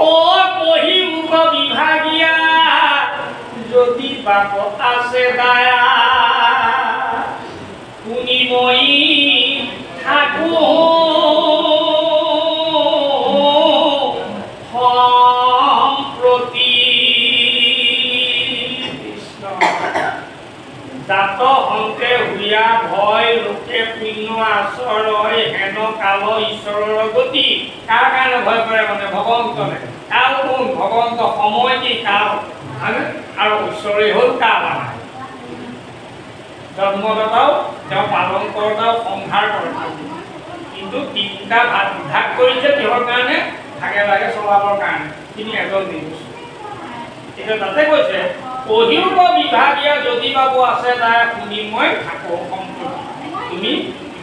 ও কহিব বিভাগিয়া যদি বাপ আছে দায়া শুনি মই থাকো সম্প্ৰতি জাত হন্তে হুয়া ভয় লোকে পুণ্য আচৰয় হেন কাল ঈশ্বৰৰ গতি কাৰ কাৰণে ভয় কৰে মানে ভগৱন্তনে কাল কোন ভগৱন্ত সময় কি কাল আৰু ঈশ্বৰে হ'ল কাল জন্মদাতাও তেওঁ পালন কৰোঁতাও সংহাৰ কৰোঁতাও কিন্তু তিনিটা ভাগ কৰিছে কিহৰ কাৰণে ভাগে ভাগে চলাবৰ কাৰণে তিনি এজন নিৰ্দিষ্ট এতিয়া তাতে কৈছে কহিব বিভাগীয় যদি বাবু আছে তাই শুনি মই থাকো সম্প্ৰতি তুমি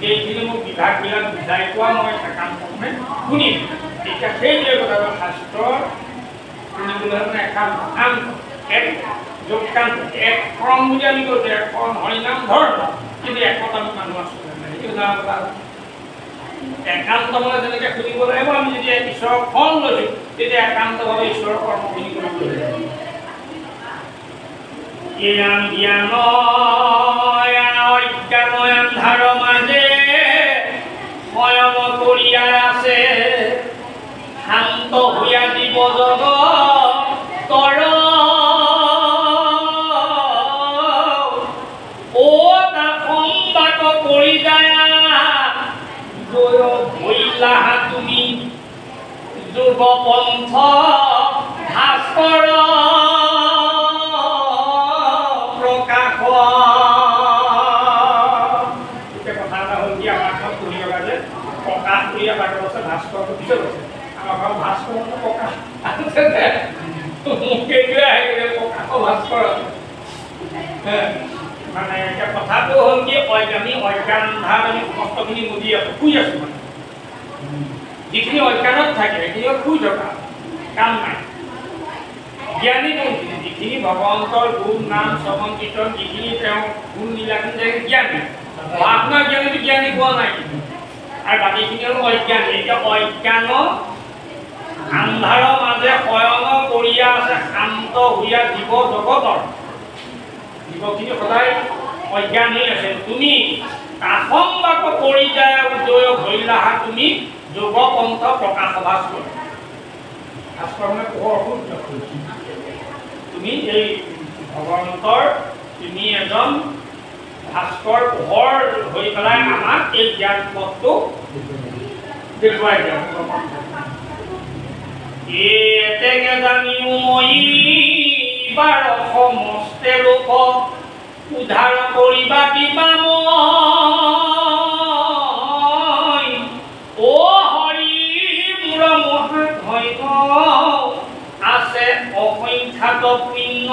এইখিনি মোক বিভাগবিলাক বুজাই কোৱা মই কাম কমে শুনিম এতিয়া সেইটোৱে কথা শাস্ত্ৰ শুনিবলৈ মানে এখন এক যোগকান্ত এক ফৰ্ম বুলি আমি কৈছোঁ এক ফৰ্ম হৰিনাম ধৰ্ম কিন্তু একত আমি মানুহ আছোঁ একান্ত মানে যেনেকৈ শুনিব লাগিব আমি যেতিয়া ঈশ্বৰৰ ফল লৈছোঁ তেতিয়া একান্তভাৱে ঈশ্বৰৰ কৰ্মখিনি কৰিব লাগিব জ্ঞান অজ্ঞানয় আন্ধাৰ মাজে স্বয়ং কৰিয়াৰ আছে শান্ত হৈয়া দিব জগতৰ ও তা সম্বাদ কৰি যায় জয় ভৈলাহা তুমি যুৱ পন্থ ভাস্কৰ মানে কথাটো হ'ল কি আমি অজ্ঞান ভাৱ আমি সমস্তখিনি মুদি আছো শুই আছো মানে যিখিনি অজ্ঞানত থাকে সেইখিনি শুই থকা কাম নাই জ্ঞানী কোনখিনি যিখিনি ভগৱন্তৰ গুণ নাম শ্ৰৱণ কীৰ্তন যিখিনি তেওঁ গুণ লীলাখিনি থাকে জ্ঞানী আপোনাৰ জ্ঞানীটো জ্ঞানী পোৱা নাই কিন্তু আৰু বাকীখিনি হ'ল অজ্ঞানী এতিয়া অজ্ঞান আন্ধাৰৰ মাজে শয়ন কৰিয়া আছে শান্ত হৈয়া জীৱ জগতৰ জীৱখিনি সদায় অজ্ঞান হৈ আছে তুমি কাসম্বাক কৰি যায় উদয় ভৈলাহা তুমি যোগ পন্থ প্ৰকাশ ভাস্কৰ ভাস্কৰ মানে পোহৰ তুমি এই ভগৱন্তৰ তুমি এজন ভাস্কৰ পোহৰ হৈ পেলাই আমাক এই জ্ঞান পথটো দেখুৱাই দিয়া এতেকে জানিও মই বাৰ সমস্তে লোক উদ্ধাৰ কৰিবা কিবা মই ও হৰি মোৰ মহাধন্য আছে অসংখ্যাত পুণ্য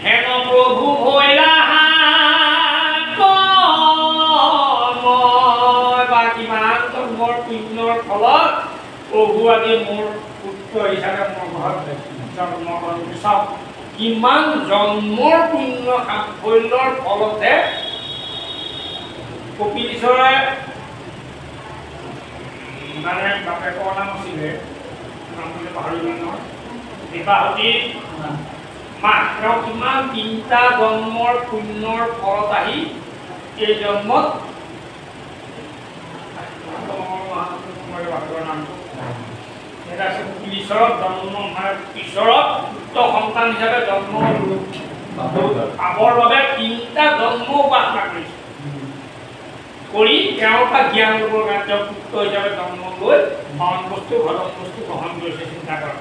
হেন প্ৰভু ভৈলাহা বা কিমান জন্মৰ পুণ্যৰ ফলত প্ৰভু আদি মোৰ পুত্ৰ হিচাপে মোৰ ঘৰত জন্ম কৰিছে চাওক কিমান জন্মৰ পুণ্য সাফল্যৰ ফলতে কপিল ঈশ্বৰে মানে বাপেকৰ নাম আছিলে নামটো পাহৰিলোঁ নহয় বিবাহতী মাক তেওঁ কিমান তিনিটা জন্মৰ পুণ্যৰ ফলত আহি এই জন্মত ঈশ্বৰত জন্ম ঈশ্বৰত পুত্ৰ সন্তান হিচাপে জন্ম পাবৰ বাবে তিনিটা জন্ম উপাসনা কৰিছে কৰি তেওঁৰ পৰা জ্ঞান ল'বৰ কাৰণে তেওঁ পুত্ৰ হিচাপে জন্ম লৈ মৰণ বস্তু ভজন বস্তু গ্ৰহণ কৰিছে চিন্তা কৰক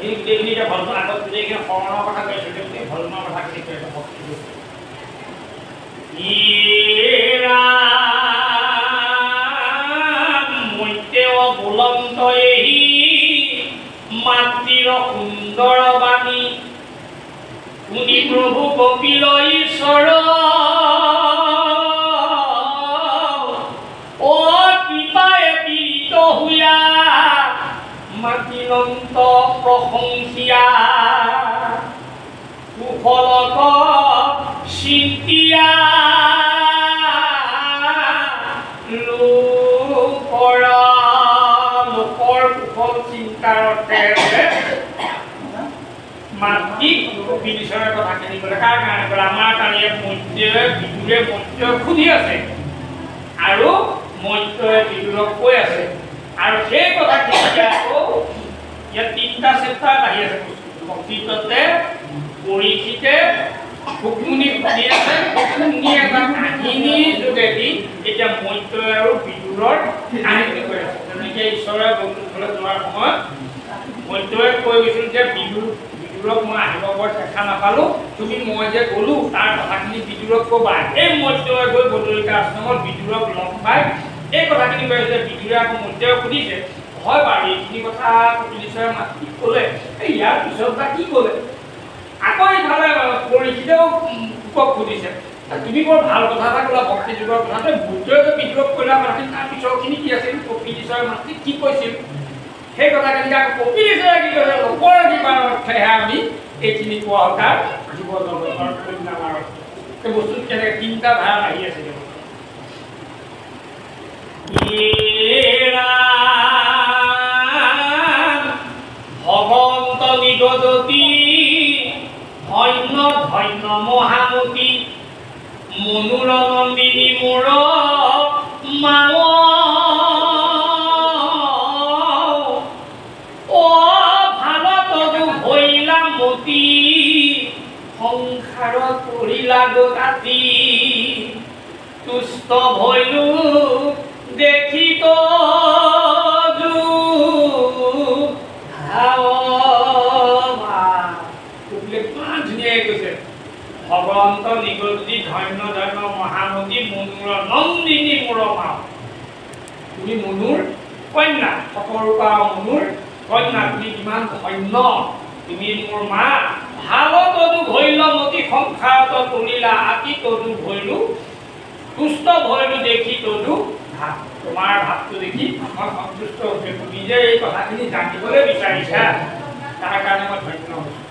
এই গোটেইখিনি এতিয়া ভজন আগত গোটেইখিনি শৰণৰ কথা কৈছে গোটেই ভজনৰ কথাখিনি কৈছে ভক্তি বুলন্ত এই মাতৃৰ সুন্দৰ বাণী শুনি প্ৰভু কপিল ঈশ্বৰ ও কৃপায়ে পীড়িত হুয়া মাতিনন্ত প্ৰশংসিয়া কুফলক চিন্তিয়া লোকৰ কপিল ঈশ্বৰৰ কথাখিনি ক'লে কাৰ কাৰণে ক'লে আমাৰ কাৰণে মৈত্ৰেয়ে বিদুৰে মৈত্ৰেয়ক সুধি আছে আৰু মৈত্ৰেয়ে বিদুৰক কৈ আছে আৰু সেই কথাখিনি আকৌ ইয়াত 3টা চেপ্টাৰ আহি আছে প্ৰকৃততে পৰীক্ষিতে ৰুক্মিণী সুধি আছে ৰুক্মিণী এটা কাহিনীৰ যোগেদি এতিয়া মৈত্ৰেয় আৰু বিদুৰৰ কাহিনী কৈ আছে যেনেকৈ ঈশ্বৰে বন্ধুসকলে যোৱাৰ সময়ত মৈত্ৰেয়ে কৈ গৈছিল যে বিদুৰক মই আহিব বৰ দেখা নাপালোঁ তুমি মই যে গ'লোঁ তাৰ কথাখিনি বিদুৰক ক'বা এই মৈত্ৰেয়ে গৈ বদলিকা আশ্ৰমত বিদুৰক লগ পাই এই কথাখিনি কৈ আছে বিদুৰে আকৌ মৈত্ৰেয়ক সুধিছে হয় বাৰু এইখিনি কথা কপিল ঈশ্বৰে মাতৃক ক'লে ইয়াৰ পিছত বা কি ক'লে আকৌ ইফালে পৰীক্ষিতেও কক সুধিছে তুমি বৰ ভাল কথা এটা ক'লা ভক্তি যুগৰ কথাতে বুদ্ধই যে বিদুৰক ক'লা কথাখিনি তাৰ পিছৰখিনি কি আছিল কপিল ঈশ্বৰৰ মাতৃক কি কৈছিল সেই কথাখিনি আকৌ কপিল ঈশ্বৰে কি কৈছে লোকৰ কিবাৰ অৰ্থেহে আমি এইখিনি কোৱা তাৰ জীৱ জগতৰ কল্যাণৰ সেই বস্তুত কেনেকৈ 3টা ধাৰা আহি আছে ভগৱন্ত নিগদতি ধন্য ধন্য মহামতী মনুৰ নন্দিনী মোৰ মাও অ ভালতু ভৈলা মতি সংসাৰ কৰিলা গতি তুষ্ট ভৈলো দেখি তো ভগৱন্ত নিগদতি ধন্য ধন্য মহামতী মনুৰ নন্দিনী মোৰ মা তুমি মনুৰ কন্যা সপৰূপা মনুৰ কন্যা তুমি কিমান ধন্য তুমি মোৰ মা ভাল তদু ভৈলমতী সংসাৰত তুলিলা আতি তদু ভৈলো তুষ্ট ভৈলো দেখি তদু ভাৱ তোমাৰ ভাৱটো দেখি মই সন্তুষ্ট হৈছে তুমি যে এই কথাখিনি জানিবলৈ বিচাৰিছা তাৰ কাৰণে মই ধন্য হৈছোঁ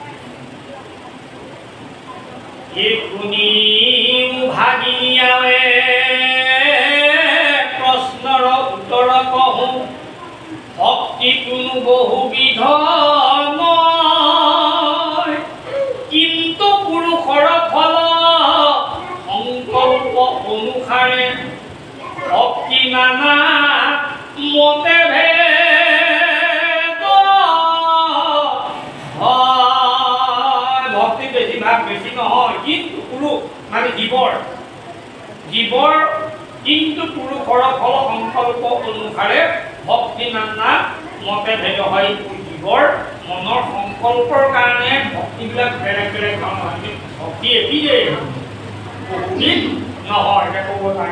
শুনি ভাগিয়াৱে প্ৰশ্নৰ উত্তৰ কহো ভক্তি কোনো বহুবিধ কিন্তু পুৰুষৰ ফল সংকল্প অনুসাৰে ভক্তি নানা মতে বেছি নহয় কিন্তু পুৰুষ মানে জীৱৰ কিন্তু পুৰুষৰ ফল সংকল্প অনুসাৰে ভক্তি নানা মতে ভেদ হয় জীৱৰ মনৰ সংকল্পৰ কাৰণে ভক্তিবিলাক বেলেগ বেলেগ ধৰণৰ ভক্তি এবিধেই বহুবিধ নহয় ক'ব তাৰ